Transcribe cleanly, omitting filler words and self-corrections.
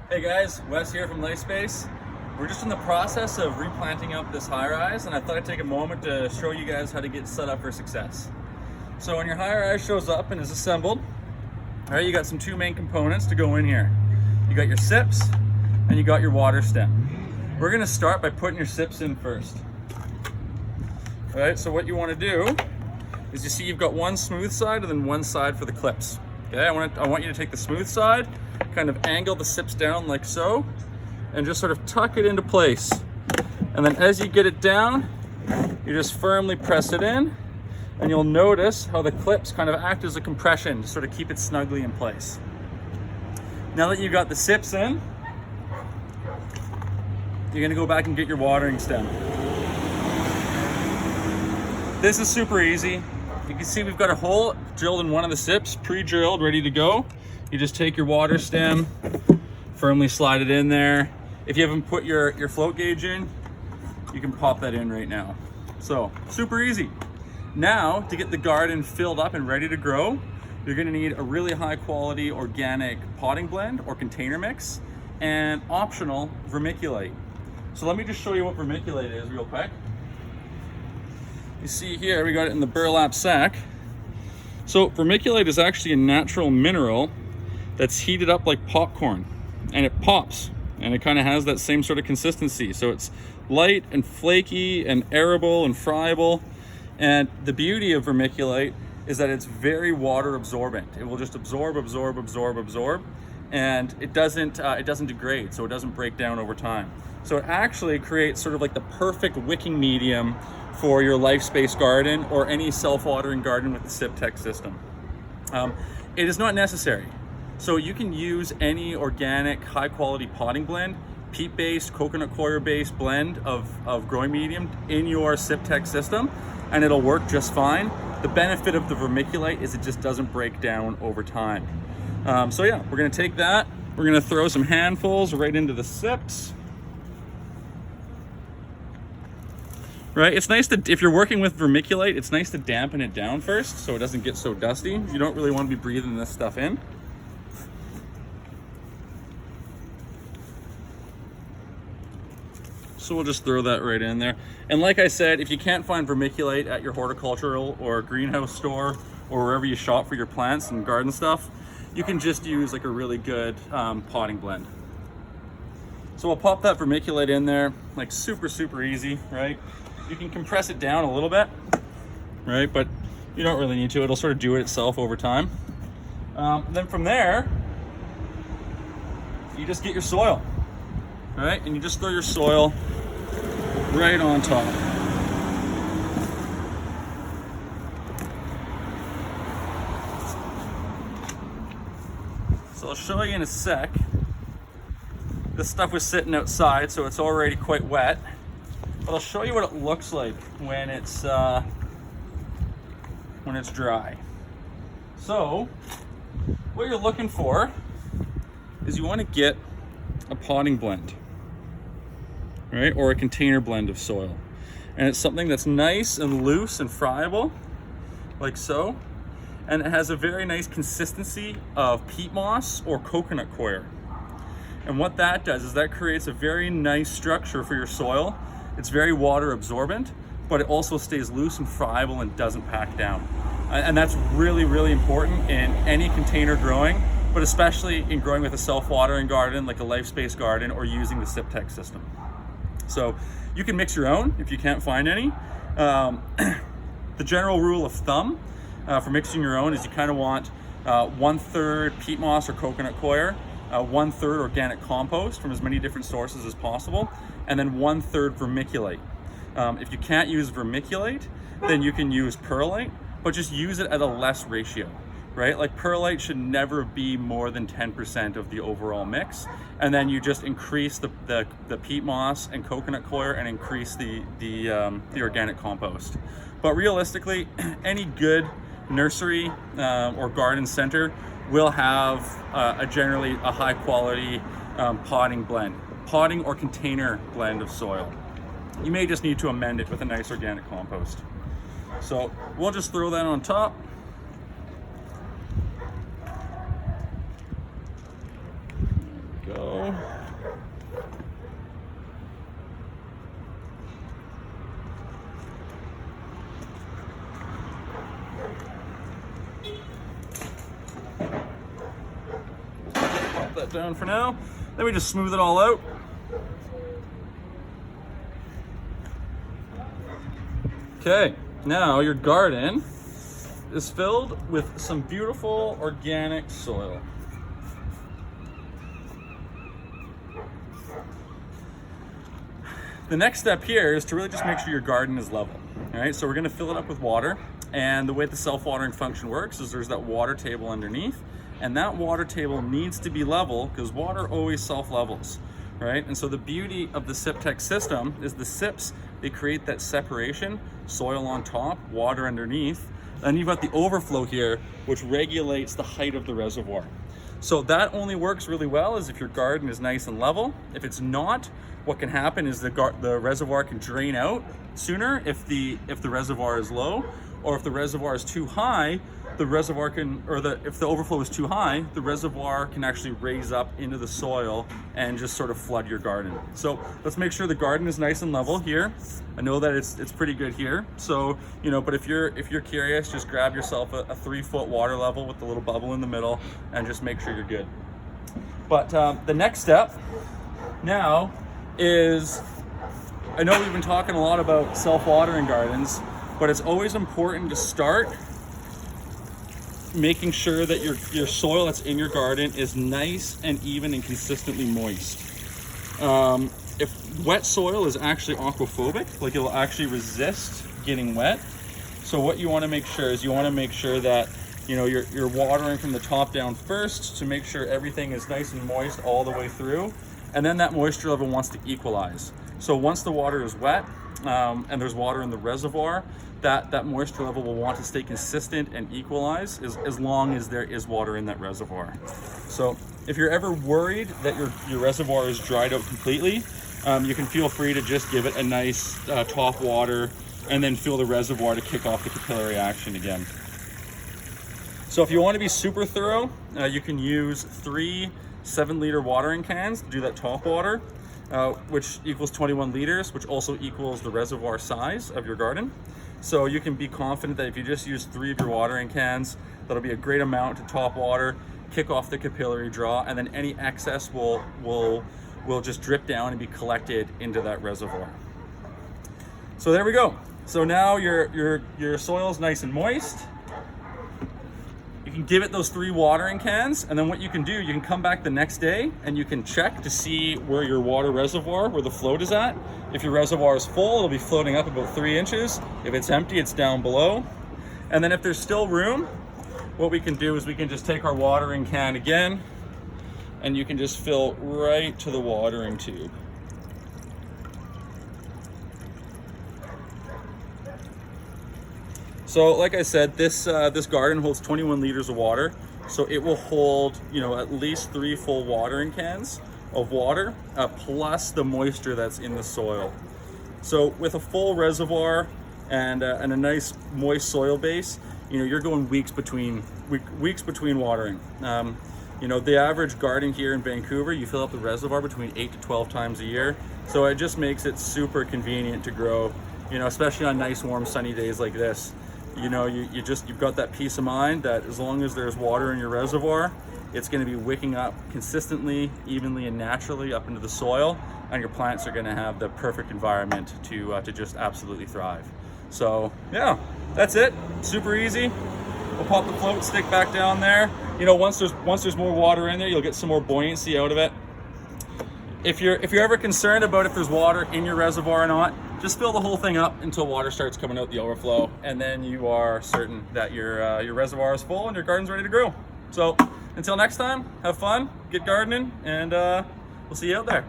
Hey guys, Wes here from LifeSpace. We're just in the process of replanting up this high-rise, and I thought I'd take a moment to show you guys how to get set up for success. So when your high-rise shows up and is assembled, all right, you got two main components to go in here. You got your sips and you got your water stem. We're gonna start by putting your sips in first. All right, so what you wanna do is, you see you've got one smooth side and then one side for the clips. Okay, I want you to take the smooth side, kind of angle the sips down like so, and just sort of tuck it into place. And then as you get it down, you just firmly press it in, and you'll notice how the clips kind of act as a compression to sort of keep it snugly in place. Now that you've got the sips in, you're gonna go back and get your watering stem. This is super easy. You can see we've got a hole drilled in one of the sips, pre-drilled, ready to go. You just take your water stem, firmly slide it in there. If you haven't put your float gauge in, you can pop that in right now. So, super easy. Now, to get the garden filled up and ready to grow, you're gonna need a really high quality organic potting blend or container mix, and optional vermiculite. So let me just show you what vermiculite is real quick. You see here, we got it in the burlap sack. So vermiculite is actually a natural mineral that's heated up like popcorn, and it pops, and it kind of has that same sort of consistency. So it's light and flaky and airable and friable. And the beauty of vermiculite is that it's very water absorbent. It will just absorb, and it doesn't degrade, so it doesn't break down over time. So it actually creates sort of like the perfect wicking medium for your LifeSpace garden or any self-watering garden with the SIP-Tech system. It is not necessary. So you can use any organic, high-quality potting blend, peat-based, coconut coir-based blend of growing medium in your SIP-Tech system, and it'll work just fine. The benefit of the vermiculite is it just doesn't break down over time. So yeah, we're gonna take that, we're gonna throw some handfuls right into the sips. Right, it's nice to, if you're working with vermiculite, it's nice to dampen it down first so it doesn't get so dusty. You don't really want to be breathing this stuff in. So we'll just throw that right in there. And like I said, if you can't find vermiculite at your horticultural or greenhouse store or wherever you shop for your plants and garden stuff, you can just use like a really good potting blend. So we'll pop that vermiculite in there, like super easy, right? You can compress it down a little bit, right? But you don't really need to. It'll sort of do it itself over time. Then from there, you just get your soil, right? And you just throw your soil right on top. So I'll show you in a sec. This stuff was sitting outside, so it's already quite wet. But I'll show you what it looks like when it's dry. So what you're looking for is you want to get a potting blend, right? Or a container blend of soil. And it's something that's nice and loose and friable, like so. And it has a very nice consistency of peat moss or coconut coir. And what that does is that creates a very nice structure for your soil. It's very water absorbent, but it also stays loose and friable and doesn't pack down. And that's really important in any container growing, but especially in growing with a self-watering garden like a LifeSpace garden or using the SIP-Tech system. So you can mix your own if you can't find any. The general rule of thumb for mixing your own is you kind of want 1/3 peat moss or coconut coir, 1/3 organic compost from as many different sources as possible, and then 1/3 vermiculite. If you can't use vermiculite, then you can use perlite, but just use it at a less ratio, right? Like perlite should never be more than 10% of the overall mix, and then you just increase the peat moss and coconut coir and increase the organic compost. But realistically, any good nursery or garden center will have generally a high quality potting or container blend of soil. You may just need to amend it with a nice organic compost. So we'll just throw that on top. we go. Pop that down for now. Then we just smooth it all out. Okay, now your garden is filled with some beautiful organic soil. The next step here is to really just make sure your garden is level. All right, so we're gonna fill it up with water, and the way the self-watering function works is there's that water table underneath, and that water table needs to be level because water always self-levels, right? And so the beauty of the SIP-Tech system is the SIPs, they create that separation, soil on top, water underneath, and you've got the overflow here, which regulates the height of the reservoir. So that only works really well is if your garden is nice and level. If it's not, what can happen is the reservoir can drain out sooner if the reservoir is low, or if the reservoir is too high, the reservoir can, if the overflow is too high, the reservoir can actually raise up into the soil and just sort of flood your garden. So let's make sure the garden is nice and level here. I know that it's pretty good here. So, you know, but if you're curious, just grab yourself a 3-foot water level with the little bubble in the middle and just make sure you're good. But the next step now is, I know we've been talking a lot about self-watering gardens, but it's always important to start making sure that your soil that's in your garden is nice and even and consistently moist. If wet soil is actually aquaphobic, like it'll actually resist getting wet. So what you want to make sure is you want to make sure that, you know, you're watering from the top down first to make sure everything is nice and moist all the way through, and then that moisture level wants to equalize. So once the water is wet and there's water in the reservoir, that moisture level will want to stay consistent and equalize as long as there is water in that reservoir. So if you're ever worried that your reservoir is dried out completely, you can feel free to just give it a nice top water and then fill the reservoir to kick off the capillary action again. So if you want to be super thorough, you can use 3 7-liter watering cans to do that top water, which equals 21 liters, which also equals the reservoir size of your garden. So you can be confident that if you just use 3 of your watering cans, that'll be a great amount to top water, kick off the capillary draw, and then any excess will just drip down and be collected into that reservoir. So there we go. So now your soil is nice and moist. You can give it those 3 watering cans, and then what you can do, you can come back the next day and you can check to see where your water reservoir, where the float is at. If your reservoir is full, it'll be floating up about 3 inches. If it's empty, it's down below. And then if there's still room, what we can do is we can just take our watering can again, and you can just fill right to the watering tube. So like I said, this garden holds 21 liters of water. So it will hold, you know, at least 3 full watering cans of water, plus the moisture that's in the soil. So with a full reservoir and a nice moist soil base, you know, you're going weeks between watering. You know, the average garden here in Vancouver, you fill up the reservoir between 8 to 12 times a year. So it just makes it super convenient to grow, you know, especially on nice, warm, sunny days like this. You know, you've got that peace of mind that as long as there's water in your reservoir, it's going to be wicking up consistently, evenly, and naturally up into the soil, and your plants are going to have the perfect environment to just absolutely thrive. So yeah, that's it. Super easy. We'll pop the float stick back down there. You know, once there's more water in there, you'll get some more buoyancy out of it. If you're ever concerned about if there's water in your reservoir or not, just fill the whole thing up until water starts coming out the overflow, and then you are certain that your reservoir is full and your garden's ready to grow. So until next time, have fun, get gardening, and we'll see you out there.